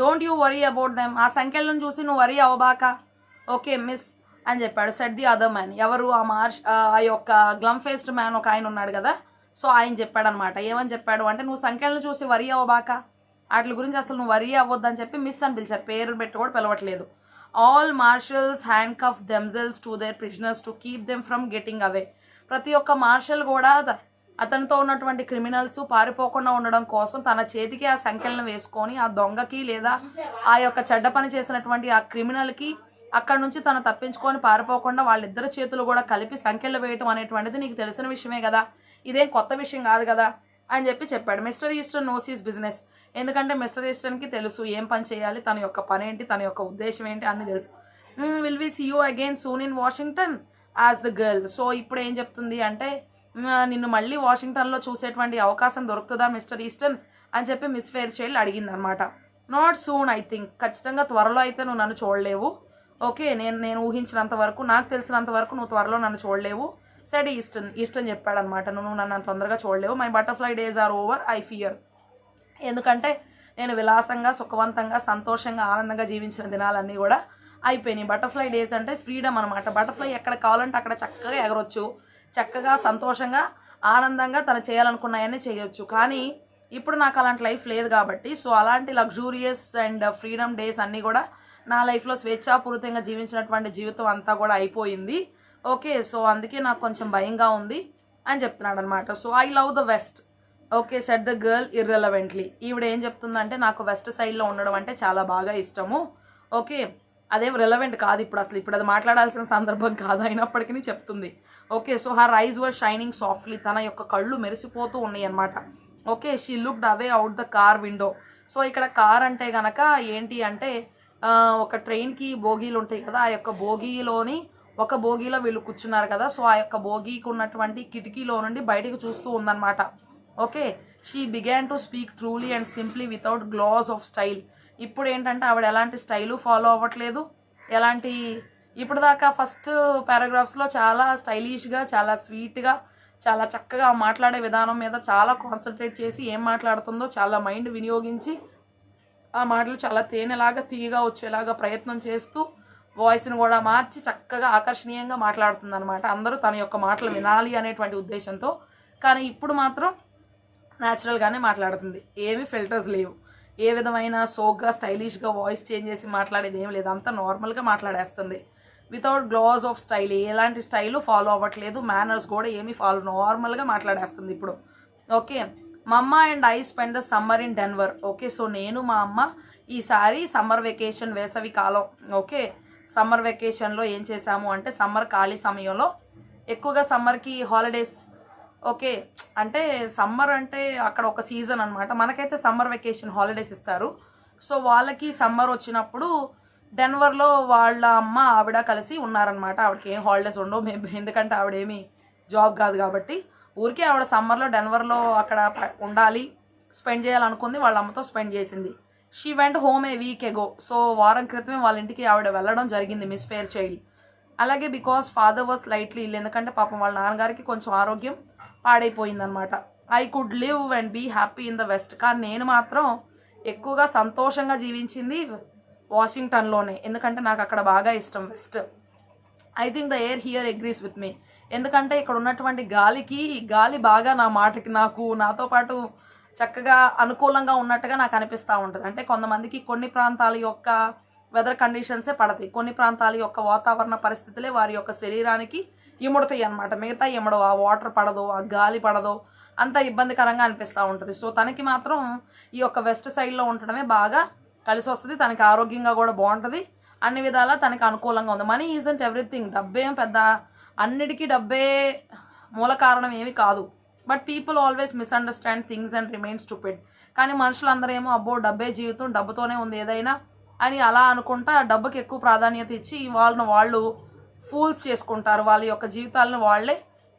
Don't you worry about them. ఆ సంఖ్యలను చూసి నువ్వు వరీ అవ్వబాక. ఓకే మిస్ అని చెప్పాడు. Set the other man. ఎవరు ఆ యొక్క గ్లమ్ ఫేస్డ్ మ్యాన్ ఒక ఆయన ఉన్నాడు కదా, సో ఆయన చెప్పాడనమాట. ఏమని చెప్పాడు అంటే, నువ్వు సంఖ్యలను చూసి వరీ అవ్వబాక, వాటి గురించి అసలు నువ్వు వరీ అవ్వద్దని చెప్పి మిస్ అని పిలిచారు. పేరు పెట్టి కూడా పిలవట్లేదు. All marshals handcuff themselves to their prisoners to keep them from getting away. ప్రతి ఒక్క మార్షల్ కూడా అతనితో ఉన్నటువంటి క్రిమినల్స్ పారిపోకుండా ఉండడం కోసం తన చేతికి ఆ సంఖ్యలను వేసుకొని ఆ దొంగకి లేదా ఆ యొక్క చెడ్డ పని చేసినటువంటి ఆ క్రిమినల్కి అక్కడి నుంచి తను తప్పించుకొని పారిపోకుండా వాళ్ళిద్దరు చేతులు కూడా కలిపి సంఖ్యలు వేయటం అనేటువంటిది నీకు తెలిసిన విషయమే కదా, ఇదేం కొత్త విషయం కాదు కదా అని చెప్పాడు. Mister Eastern knows his business. ఎందుకంటే మిస్టర్ ఈస్టర్న్కి తెలుసు ఏం పని చేయాలి, తన యొక్క పని ఏంటి, తన యొక్క ఉద్దేశం ఏంటి అన్నీ తెలుసు. Will we see you again soon in Washington as the girl. So ఇప్పుడు ఏం చెప్తుంది అంటే, నిన్ను మళ్ళీ వాషింగ్టన్లో చూసేటువంటి అవకాశం దొరుకుతుందా మిస్టర్ ఈస్టర్న్ అని చెప్పి మిస్ ఫెయిర్చైల్డ్ అడిగింది అనమాట. Not soon I think. ఖచ్చితంగా త్వరలో అయితే నువ్వు నన్ను చూడలేవు. ఓకే, నేను ఊహించినంత వరకు, నాకు తెలిసినంత వరకు నువ్వు త్వరలో నన్ను చూడలేవు. సెడ్ ఈస్టర్న్ చెప్పాడనమాట. నువ్వు నన్ను తొందరగా చూడలేవు. My butterfly days are over I fear. ఎందుకంటే నేను విలాసంగా సుఖవంతంగా సంతోషంగా ఆనందంగా జీవించిన దినాలన్నీ కూడా అయిపోయినాయి. బటర్ఫ్లై డేస్ అంటే ఫ్రీడమ్ అనమాట. బటర్ఫ్లై ఎక్కడ కావాలంటే అక్కడ చక్కగా ఎగరొచ్చు, చక్కగా సంతోషంగా ఆనందంగా తను చేయాలనుకున్నాయని చేయొచ్చు. కానీ ఇప్పుడు నాకు అలాంటి లైఫ్ లేదు కాబట్టి, సో అలాంటి లగ్జూరియస్ అండ్ ఫ్రీడమ్ డేస్ అన్నీ కూడా నా లైఫ్లో స్వేచ్ఛాపూరితంగా జీవించినటువంటి జీవితం అంతా కూడా అయిపోయింది. ఓకే, సో అందుకే నాకు కొంచెం భయంగా ఉంది అని చెప్తున్నాడు అనమాట. So I love the west. Okay said the girl irrelevantly. ఈవిడ ఏం చెప్తుందంటే, నాకు వెస్ట్ సైడ్లో ఉండడం అంటే చాలా బాగా ఇష్టము. ఓకే, అదేం రెలవెంట్ కాదు ఇప్పుడు అది మాట్లాడాల్సిన సందర్భం కాదు, అయినప్పటికీ చెప్తుంది. ఓకే, సో హర్ ఐజ్ వర్ షైనింగ్ సాఫ్ట్లీ. తన యొక్క కళ్ళు మెరిసిపోతూ ఉన్నాయి అనమాట. Okay, she looked away out the car window. So ఇక్కడ కార్ అంటే గనక ఏంటి అంటే, ఒక ట్రైన్కి బోగీలు ఉంటాయి కదా, ఆ యొక్క బోగీలోని ఒక బోగీలో వీళ్ళు కూర్చున్నారు కదా, సో ఆ యొక్క బోగీకి ఉన్నటువంటి కిటికీలో నుండి బయటకు చూస్తూ ఉందన్నమాట. Okay, she began to speak truly and simply without glass of style. ఇప్పుడు ఏంటంటే ఆవిడ ఎలాంటి స్టైలు ఫాలో అవ్వట్లేదు, ఎలాంటి ఇప్పుడు దాకా ఫస్ట్ పారాగ్రాఫ్స్లో చాలా స్టైలిష్గా, చాలా స్వీట్గా, చాలా చక్కగా మాట్లాడే విధానం మీద చాలా కాన్సన్ట్రేట్ చేసి ఏం మాట్లాడుతుందో చాలా మైండ్ వినియోగించి ఆ మాటలు చాలా తేనెలాగా తీయగా వచ్చేలాగా ప్రయత్నం చేస్తూ వాయిస్ని కూడా మార్చి చక్కగా ఆకర్షణీయంగా మాట్లాడుతుంది అనమాట. అందరూ తన యొక్క మాటలు వినాలి అనేటువంటి ఉద్దేశంతో. కానీ ఇప్పుడు మాత్రం న్యాచురల్గానే మాట్లాడుతుంది, ఏమీ ఫిల్టర్స్ లేవు, ఏ విధమైన సోగ్గా స్టైలిష్గా వాయిస్ చేంజ్ చేసి మాట్లాడేది ఏం లేదు, అంతా నార్మల్గా మాట్లాడేస్తుంది. వితౌట్ గ్లాస్ ఆఫ్ స్టైల్, ఎలాంటి స్టైలు ఫాలో అవ్వట్లేదు, మేనర్స్ కూడా ఏమీ ఫాలో, నార్మల్గా మాట్లాడేస్తుంది ఇప్పుడు. ఓకే, మమ్మ and I spend the summer in Denver. Okay, so నేను మా అమ్మ ఈసారి సమ్మర్ వెకేషన్, వేసవి కాలం, ఓకే సమ్మర్ వెకేషన్లో ఏం చేశాము అంటే, సమ్మర్ ఖాళీ సమయంలో ఎక్కువగా సమ్మర్కి హాలిడేస్. ఓకే, అంటే సమ్మర్ అంటే అక్కడ ఒక సీజన్ అనమాట, మనకైతే సమ్మర్ వెకేషన్ హాలిడేస్ ఇస్తారు. సో వాళ్ళకి సమ్మర్ వచ్చినప్పుడు డెన్వర్లో వాళ్ళ అమ్మ ఆవిడ కలిసి ఉన్నారనమాట. ఆవిడకి ఏం హాలిడేస్ ఉండవు మేము, ఎందుకంటే ఆవిడేమి జాబ్ కాదు కాబట్టి. ఊరికే ఆవిడ సమ్మర్లో డెన్వర్లో అక్కడ ఉండాలి, స్పెండ్ చేయాలనుకుంది, వాళ్ళ అమ్మతో స్పెండ్ చేసింది. She went home a week ago. So వారం క్రితమే వాళ్ళ ఇంటికి ఆవిడ వెళ్ళడం జరిగింది, మిస్ ఫెయిర్చైల్డ్. అలాగే because father was slightly ill, ఎందుకంటే పాపం వాళ్ళ నాన్నగారికి కొంచెం ఆరోగ్యం పాడైపోయిందనమాట. I could live and be happy in the west. కానీ నేను మాత్రం ఎక్కువగా సంతోషంగా జీవించింది వాషింగ్టన్లోనే, ఎందుకంటే నాకు అక్కడ బాగా ఇష్టం west. I think the air here agrees with me. ఎందుకంటే ఇక్కడ ఉన్నటువంటి గాలి బాగా నా మాటకి, నాతో పాటు చక్కగా అనుకూలంగా ఉన్నట్టుగా నాకు అనిపిస్తూ ఉంటుంది. అంటే కొంతమందికి కొన్ని ప్రాంతాల యొక్క వెదర్ కండిషన్సే పడతాయి, కొన్ని ప్రాంతాల యొక్క వాతావరణ పరిస్థితులే వారి యొక్క శరీరానికి ఇముడతాయి అనమాట. మిగతా ఇమ్మడవు, ఆ వాటర్ పడదో, ఆ గాలి పడదో, అంత ఇబ్బందికరంగా అనిపిస్తూ ఉంటుంది. సో తనకి మాత్రం ఈ యొక్క వెస్ట్ సైడ్లో ఉండడమే బాగా కలిసి వస్తుంది, తనకి ఆరోగ్యంగా కూడా బాగుంటుంది, అన్ని విధాలా తనకి అనుకూలంగా ఉంది. Money isn't everything. డబ్బేం పెద్ద, అన్నిటికీ డబ్బే మూల కారణం ఏమి కాదు. But people always misunderstand things and remain stupid. కానీ మనుషులందరూ ఏమో అబ్బో డబ్బే జీవితం, డబ్బుతోనే ఉంది ఏదైనా అని అలా అనుకుంటా డబ్బుకి ఎక్కువ ప్రాధాన్యత ఇచ్చి వాళ్ళు ఫూల్స్ చేసుకుంటారు, వాళ్ళ యొక్క జీవితాలను వాళ్ళే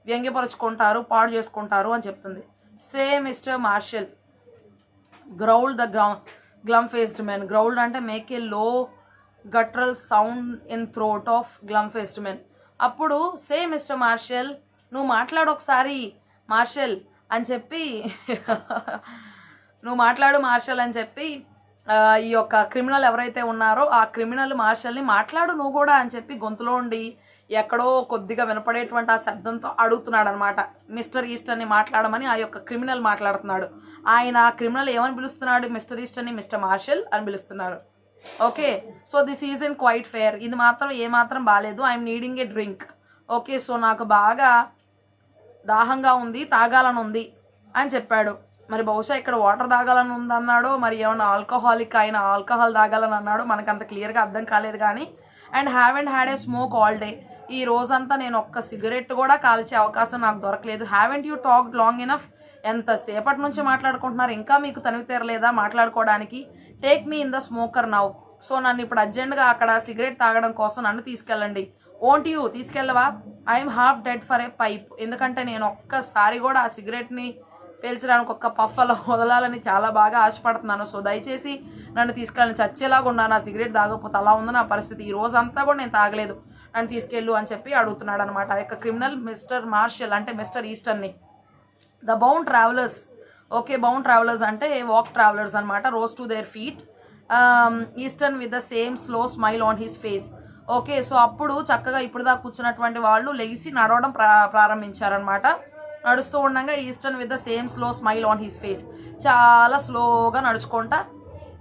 వ్యంగ్యపరుచుకుంటారు, పాడు చేసుకుంటారు అని చెప్తుంది. Say Mister Marshal growled the glum faced men. Growled అంటే make a low guttural sound in throat of glum faced men. అప్పుడు సే మిస్టర్ మార్షల్, నువ్వు మాట్లాడు ఒకసారి మార్షల్ అని చెప్పి నువ్వు మాట్లాడు మార్షల్ అని చెప్పి ఈ యొక్క క్రిమినల్ ఎవరైతే ఉన్నారో ఆ క్రిమినల్ మార్షల్ని మాట్లాడు నువ్వు కూడా అని చెప్పి గొంతులో ఉండి ఎక్కడో కొద్దిగా వినపడేటువంటి ఆ శబ్దంతో అడుగుతున్నాడు అనమాట. మిస్టర్ ఈస్టర్ని మాట్లాడమని ఆ యొక్క క్రిమినల్ మాట్లాడుతున్నాడు. ఆయన ఆ క్రిమినల్ ఏమని పిలుస్తున్నాడు? మిస్టర్ ఈస్టర్ని మిస్టర్ మార్షల్ అని పిలుస్తున్నారు. Okay, so this is in quite fair. ఇది మాత్రం ఏమాత్రం బాగాలేదు. I'm needing a drink. Okay, so నాకు బాగా దాహంగా ఉంది, తాగాలని ఉంది అని చెప్పాడు. మరి బహుశా ఇక్కడ వాటర్ తాగాలని ఉందన్నాడో మరి ఏమన్నా ఆల్కహాలిక్ అయిన ఆల్కహాల్ తాగాలని అన్నాడో మనకు అంత క్లియర్గా అర్థం కాలేదు. కానీ and haven't had a smoke all day. ఈ రోజంతా నేను ఒక్క సిగరెట్ కూడా కాల్చే అవకాశం నాకు దొరకలేదు. Haven't you talked long enough. ఎంతసేపటి నుంచి మాట్లాడుకుంటున్నారు, ఇంకా మీకు తనివి తీరలేదా మాట్లాడుకోవడానికి? Take me in the smoker now. So నన్ను ఇప్పుడు అర్జెంట్గా అక్కడ సిగరెట్ తాగడం కోసం నన్ను తీసుకెళ్ళండి. ఓంట్ యూ తీసుకెళ్ళవా? I'm half dead for a pipe. ఎందుకంటే నేను ఒక్కసారి కూడా ఆ సిగరెట్ని పేల్చడానికి ఒక్క పఫ్ఫలో వదలాలని చాలా బాగా ఆశపడుతున్నాను. సో దయచేసి నన్ను తీసుకెళ్ళని, చచ్చేలాగా ఉన్నాను ఆ సిగరెట్ తాగకపోతే. అలా ఉంది నా పరిస్థితి. ఈ రోజంతా కూడా నేను తాగలేదు, నన్ను తీసుకెళ్ళు అని చెప్పి అడుగుతున్నాడు అనమాట ఆ యొక్క క్రిమినల్ మిస్టర్ మార్షల్ అంటే మిస్టర్ ఈస్టర్ని. The bound travellers. Okay, bound travellers అంటే వాక్ ట్రావెలర్స్ అనమాట. Rose to their feet, Easton with the same slow smile on his face. Okay, so అప్పుడు చక్కగా ఇప్పుడు దాకా కూర్చున్నటువంటి వాళ్ళు లెగిసి నడవడం ప్రారంభించారనమాట. నడుస్తూ ఉండగా eastern with the same slow smile on his face, చాలా స్లోగా నడుచుకుంటా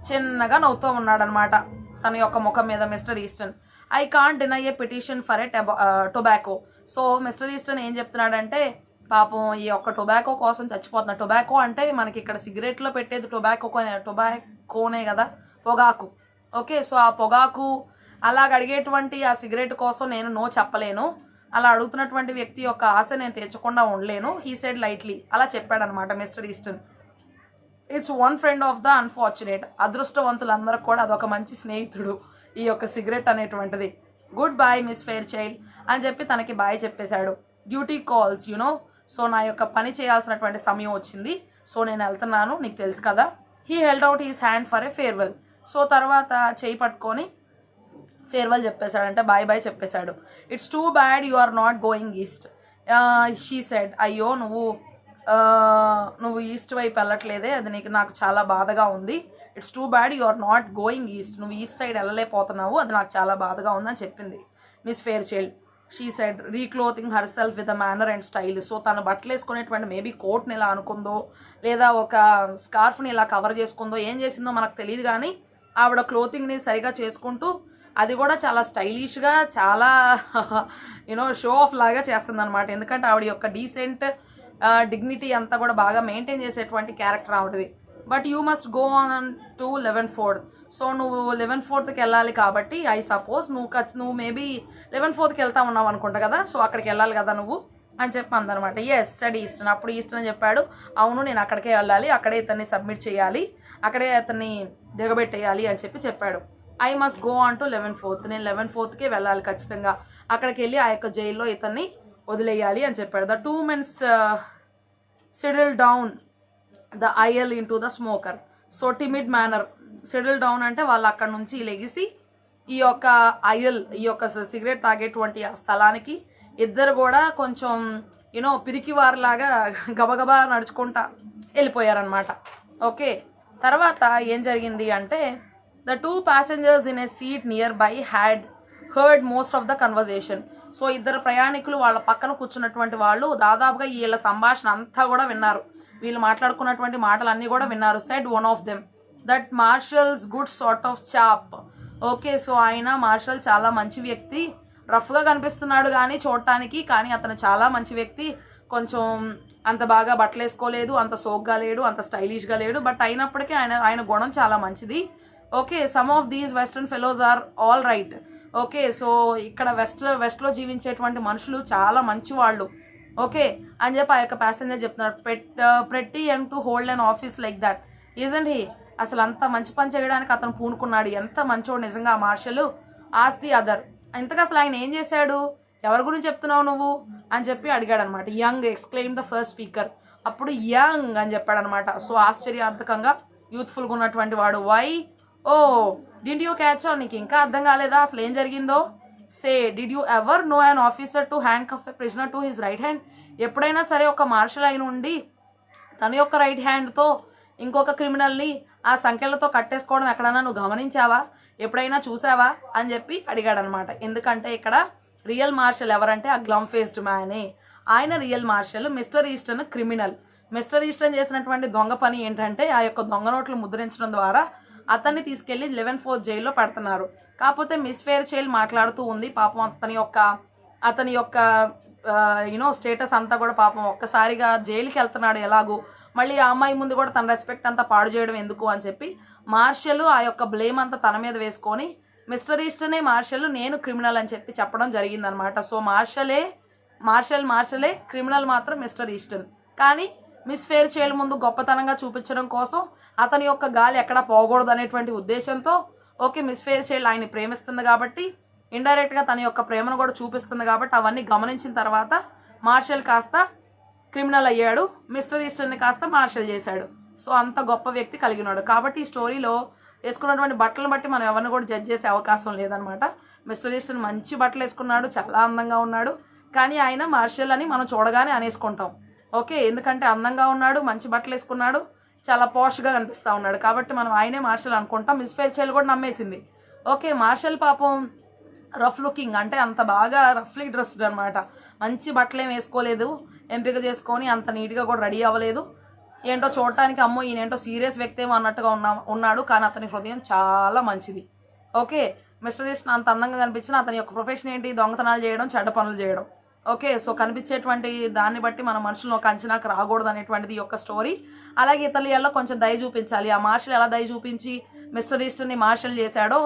చిన్నగా నవ్వుతూ ఉన్నాడనమాట తన యొక్క ముఖం మీద mister eastern. I can't deny a petition for a tobacco. So mister eastern ఏం చెప్తున్నాడంటే, పాపం ఈ యొక్క టొబాకో కోసం చచ్చిపోతున్నా. టొబాకో అంటే మనకి ఇక్కడ సిగరెట్లో పెట్టేది టొబాకోనే కదా, పొగాకు. ఓకే, సో ఆ పొగాకు అలాగ అడిగేటువంటి ఆ సిగరెట్ కోసం నేను నో చెప్పలేను. అలా అడుగుతున్నటువంటి వ్యక్తి యొక్క ఆశ నేను తీర్చకుండా ఉండలేను. He said lightly. అలా చెప్పాడనమాట Mister Easton. It's one friend of the unfortunate. అదృష్టవంతులందరూ కూడా అదొక మంచి స్నేహితుడు ఈ యొక్క సిగరెట్ అనేటువంటిది. Goodbye Miss Fairchild అని చెప్పి తనకి బాయ్ చెప్పేశాడు. Duty calls you know. సో నా యొక్క పని చేయాల్సినటువంటి సమయం వచ్చింది, సో నేను వెళ్తున్నాను, నీకు తెలుసు కదా. He held out his hand for a farewell. So తర్వాత చేయి పట్టుకొని ఫేర్వెల్ చెప్పేశాడు, అంటే బాయ్ బాయ్ చెప్పేశాడు. It's too bad you are not going east she said. అయ్యో నువ్వు ఈస్ట్ వైపు వెళ్ళట్లేదే, అది నాకు చాలా బాధగా ఉంది. It's too bad you are not going east. నువ్వు ఈస్ట్ సైడ్ వెళ్ళలేకపోతున్నావు, అది నాకు చాలా బాధగా ఉందని చెప్పింది Miss Fairchild. She said reclothing herself with a manner and style. So తను బట్టలు వేసుకునేటువంటి మేబీ కోట్ని ఇలా అనుకుందో లేదా ఒక స్కార్ఫ్ని ఇలా కవర్ చేసుకుందో ఏం చేసిందో మనకు తెలియదు. కానీ ఆవిడ క్లోతింగ్ని సరిగా చేసుకుంటూ అది కూడా చాలా స్టైలిష్గా చాలా షో ఆఫ్ లాగా చేస్తుంది అనమాట. ఎందుకంటే ఆవిడ యొక్క డీసెంట్ డిగ్నిటీ అంతా కూడా బాగా మెయింటైన్ చేసేటువంటి క్యారెక్టర్ ఆవిడది. But you must go on to 11/4. So నువ్వు 11/4కి వెళ్ళాలి కాబట్టి ఐ సపోజ్ నువ్వు మేబీ 11/4కి వెళ్తా ఉన్నావు అనుకుంటా కదా, సో అక్కడికి వెళ్ళాలి కదా నువ్వు అని చెప్పి అందనమాట. Yes said Easton. అప్పుడు ఈస్టర్న్ చెప్పాడు, అవును నేను అక్కడికే వెళ్ళాలి, అక్కడే ఇతన్ని సబ్మిట్ చేయాలి, అక్కడే అతన్ని దిగబెట్టేయాలి అని చెప్పాడు. I must go on to 11/4. నేను 11/4కే వెళ్ళాలి ఖచ్చితంగా, అక్కడికి వెళ్ళి ఆ యొక్క జైల్లో ఇతన్ని వదిలేయాలి అని చెప్పాడు. The two men's settle down the aisle into the smoker. So timid manner. Settle down అంటే వాళ్ళు అక్కడ నుంచి లెగిసి ఈ యొక్క ఈ యొక్క సిగరెట్ తాగేటువంటి ఆ స్థలానికి ఇద్దరు కూడా కొంచెం పిరికివారిలాగా గబగబా నడుచుకుంటా వెళ్ళిపోయారనమాట. ఓకే, తర్వాత ఏం జరిగింది అంటే the two passengers in a seat near by heart heard most of the conversation. So ఇద్దరు ప్రయాణికులు వాళ్ళ పక్కన కూర్చున్నటువంటి వాళ్ళు దాదాపుగా వీళ్ళ సంభాషణ అంతా కూడా విన్నారు, వీళ్ళు మాట్లాడుకున్నటువంటి మాటలన్నీ కూడా విన్నారు. Said one of them that marshal's good sort of chap. Okay, so ఆయన మార్షల్ చాలా మంచి వ్యక్తి, రఫ్గా కనిపిస్తున్నాడు కానీ చూడటానికి, కానీ అతను చాలా మంచి వ్యక్తి. కొంచెం అంత బాగా బట్టలు వేసుకోలేదు, అంత సోగ్గా లేడు, అంత స్టైలిష్గా లేడు, బట్ అయినప్పటికీ ఆయన గుణం చాలా మంచిది. Okay, some of these western fellows are all right. Okay, so ఇక్కడ వెస్ట్లో జీవించేటువంటి మనుషులు చాలా మంచి వాళ్ళు. ఓకే అని చెప్పి ఆ యొక్క ప్యాసింజర్ చెప్తున్నారు. Pretty young to hold an office like that isn't he. అసలు అంత మంచి పని చేయడానికి అతను పూనుకున్నాడు, ఎంత మంచోడు నిజంగా ఆ మార్షల్. As the other. ఇంతకు అసలు ఆయన ఏం చేశాడు, ఎవరి గురించి చెప్తున్నావు నువ్వు అని చెప్పి అడిగాడు అనమాట. Young exclaimed the first speaker. అప్పుడు యంగ్ అని చెప్పాడు అనమాట. సో ఆశ్చర్యార్థకంగా యూత్ఫుల్గా ఉన్నటువంటి వాడు. Why oh did you catch on. నీకు ఇంకా అర్థం కాలేదా అసలు ఏం జరిగిందో? Say did you ever know an officer to handcuff a prisoner to his right hand. ఎప్పుడైనా సరే ఒక మార్షల్ అయిన ఉండి తన యొక్క రైట్ హ్యాండ్తో ఇంకొక క్రిమినల్ని ఆ సంఖ్యలతో కట్టేసుకోవడం ఎక్కడైనా నువ్వు గమనించావా, ఎప్పుడైనా చూసావా అని చెప్పి అడిగాడనమాట. ఎందుకంటే ఇక్కడ రియల్ మార్షల్ ఎవరంటే ఆ గ్లమ్ ఫేస్డ్ మ్యానే. ఆయన real marshal, mister eastern criminal. Mister eastern చేసినటువంటి దొంగ పని ఏంటంటే ఆ యొక్క దొంగ నోట్లు ముద్రించడం ద్వారా అతన్ని తీసుకెళ్లి 11 జైల్లో పెడుతున్నారు. కాకపోతే మిస్ ఫెయిర్ చైల్డ్ మాట్లాడుతూ ఉంది. పాపం అతని యొక్క స్టేటస్ అంతా కూడా పాపం ఒక్కసారిగా జైలుకి వెళ్తున్నాడు ఎలాగూ, మళ్ళీ ఆ అమ్మాయి ముందు కూడా తన రెస్పెక్ట్ అంతా పాడు చేయడం ఎందుకు అని చెప్పి మార్షల్ ఆ యొక్క బ్లేమ్ అంతా తన మీద వేసుకొని మిస్టర్ ఈస్టర్నే మార్షల్, నేను క్రిమినల్ అని చెప్పి చెప్పడం జరిగిందనమాట. సో మార్షలే క్రిమినల్ మాత్రం మిస్టర్ ఈస్టర్న్. కానీ మిస్ ఫెయిర్ చైల్డ్ ముందు గొప్పతనంగా చూపించడం కోసం అతని యొక్క గాలి ఎక్కడా పోకూడదు అనేటువంటి ఉద్దేశంతో ఓకే మిస్ ఫెయిర్ చైల్డ్ ఆయన్ని ప్రేమిస్తుంది కాబట్టి ఇండైరెక్ట్గా తన యొక్క ప్రేమను కూడా చూపిస్తుంది కాబట్టి అవన్నీ గమనించిన తర్వాత మార్షల్ కాస్త క్రిమినల్ అయ్యాడు, మిస్టర్ ఈస్టర్ని కాస్త మార్షల్ చేశాడు. సో అంత గొప్ప వ్యక్తి కలిగినాడు. కాబట్టి ఈ స్టోరీలో వేసుకున్నటువంటి బట్టలను బట్టి మనం ఎవరిని కూడా జడ్జ్ చేసే అవకాశం లేదనమాట. మిస్టర్ ఈస్టర్న్ మంచి బట్టలు వేసుకున్నాడు, చాలా అందంగా ఉన్నాడు, కానీ ఆయన మార్షల్ అని మనం చూడగానే అనేసుకుంటాం. ఓకే, ఎందుకంటే అందంగా ఉన్నాడు, మంచి బట్టలు వేసుకున్నాడు, చాలా పాష్గా కనిపిస్తూ ఉన్నాడు కాబట్టి మనం ఆయనే మార్షల్ అనుకుంటాం. మిస్ ఫెయిర్ చైల్డ్ కూడా నమ్మేసింది. ఓకే, మార్షల్ పాపం రఫ్ లుకింగ్, అంటే అంత బాగా రఫ్లీ డ్రెస్డ్ అనమాట. మంచి బట్టలు ఏం వేసుకోలేదు, ఎంపిక చేసుకొని అంత నీట్గా కూడా రెడీ అవ్వలేదు. ఏంటో చూడటానికి అమ్మో ఈయనేంటో సీరియస్ వ్యక్తి ఏమో అన్నట్టుగా ఉన్నాడు, కానీ అతని హృదయం చాలా మంచిది. ఓకే, మిస్టర్ ఈస్టర్న్ అంత అందంగా కనిపించిన అతని యొక్క ప్రొఫెషన్ ఏంటి, దొంగతనాలు చేయడం, చెడ్డ పనులు చేయడం. ఓకే, సో కనిపించేటువంటి దాన్ని బట్టి మన మనుషులను ఒక అంచనాకు రాకూడదు అనేటువంటిది యొక్క స్టోరీ. అలాగే ఇతరులలో కొంచెం దయ చూపించాలి. ఆ మార్షల్ ఎలా దయ చూపించి మిస్టర్ ఈస్టర్ని మార్షల్ చేశాడో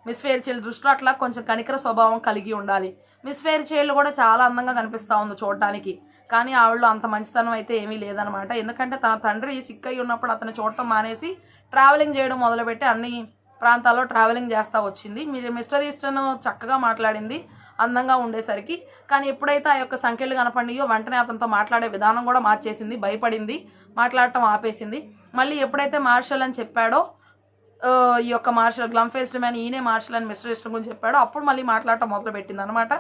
మిస్ ఫెయిర్ చైల్డ్ దృష్టిలో అట్లా కొంచెం కనికర స్వభావం కలిగి ఉండాలి. మిస్ ఫెయిర్ చైల్డ్ కూడా చాలా అందంగా కనిపిస్తూ ఉంది చూడటానికి, కానీ ఆవిడలో అంత మంచితనం అయితే ఏమీ లేదనమాట. ఎందుకంటే తన తండ్రి సిక్ అయి ఉన్నప్పుడు అతను చూడటం మానేసి ట్రావెలింగ్ చేయడం మొదలుపెట్టి అన్ని ప్రాంతాల్లో ట్రావెలింగ్ చేస్తూ వచ్చింది. మిస్టర్ ఈస్టర్న్ చక్కగా మాట్లాడింది అందంగా ఉండేసరికి, కానీ ఎప్పుడైతే ఆ యొక్క సంఖ్యలు కనపడినాయో వెంటనే అతనితో మాట్లాడే విధానం కూడా మార్చేసింది, భయపడింది, మాట్లాడటం ఆపేసింది. మళ్ళీ ఎప్పుడైతే మార్షల్ అని చెప్పాడో ఈ యొక్క మార్షల్ గ్లమ్ ఫేస్డ్ మ్యాన్ ఈయనే మార్షల్ అని మిస్టర్ ఈస్టర్న్ గురించి చెప్పాడో అప్పుడు మళ్ళీ మాట్లాడటం మొదలు పెట్టింది అనమాట.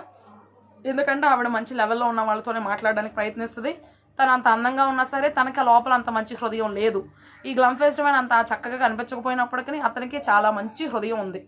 ఎందుకంటే ఆవిడ మంచి లెవెల్లో ఉన్న వాళ్ళతోనే మాట్లాడడానికి ప్రయత్నిస్తుంది. తను అంత అందంగా ఉన్నా సరే తనకి లోపల అంత మంచి హృదయం లేదు. ఈ గ్లమ్ ఫేస్డ్ మ్యాన్ అంత చక్కగా కనిపించకపోయినప్పటికీ అతనికి చాలా మంచి హృదయం ఉంది.